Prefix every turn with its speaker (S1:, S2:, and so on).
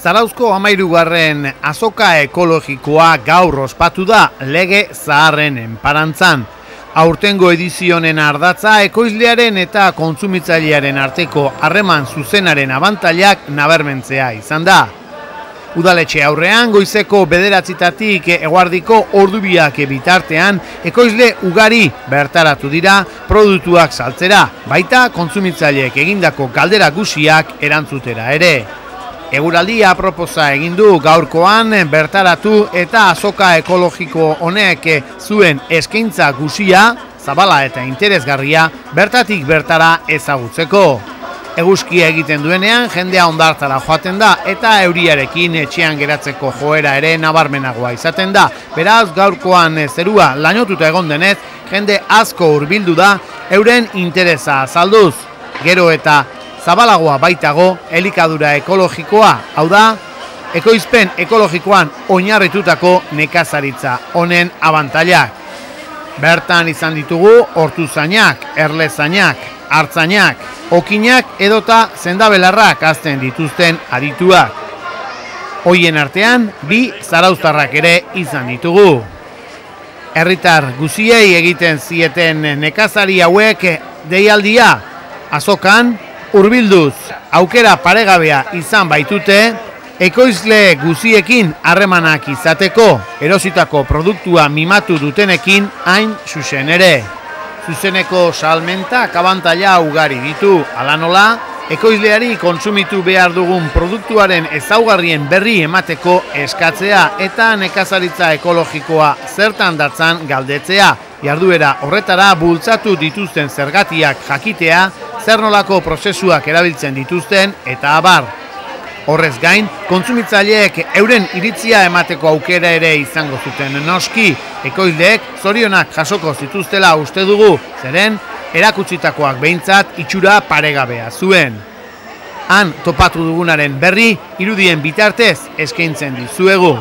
S1: Zarauzko 13. azoka ekologikoa gaur ospatu da lege zaharren enparantzan. Aurtengo edizionen ardatza ekoizlearen eta kontsumitzailearen arteko harreman zuzenaren abantailak nabarmentzea izan da. Udaletxe aurrean goizeko 9:00 eguardiko ordubiak bitartean ekoizle ugari bertaratu dira produktuak saltzera, baita kontsumitzaileek egindako galdera guziak erantzutera ere. Eguraldia aproposa egin du gaurkoan bertaratu eta azoka ekologiko honek zuen eskaintza guzia, zabala eta interesgarria bertatik bertara ezagutzeko. Eguzkia egiten duenean jendea hondartzara joaten da eta euriarekin etxean geratzeko joera ere nabarmenagoa izaten da. Beraz gaurkoan zerua lainotuta egon denez, jende asko hurbildu da euren interesa azalduz. Gero eta zabalagoa baitago elikadura ekologikoa, hau da, ekoizpen ekologikoan oinarritutako nekazaritza honen abantailak. Bertan izan ditugu hortuzainak, erlezainak, hartzainak, okinak edota zendabelarrak hazten dituzten adituak. Hoien artean, 2 zarauztarrak ere izan ditugu. Herritar guziei egiten zieten nekazari hauek deialdia, azokan, hurbilduz, aukera paregabea izan baitute, ekoizle guziekin harremanak izateko, erositako produktua mimatu dutenekin hain zuzen ere. Zuzeneko salmentak abantaila ugari ditu, hala nola, ekoizleari kontsumitu behar dugun produktuaren ezaugarrien berri emateko eskatzea eta nekazaritza ekologikoa zertan datzan galdetzea, jarduera horretara bultzatu dituzten zergatiak jakitea, zer nolako prozesuak erabiltzen dituzten eta abar. Horrez gain, kontsumitzaileek euren iritzia emateko aukera ere izango zuten noski, ekoizleek zorionak jasoko zituztela uste dugu, zeren erakutsitakoak behintzat itxura paregabea zuen. Han topatu dugunaren berri irudien bitartez eskaintzen dizuegu.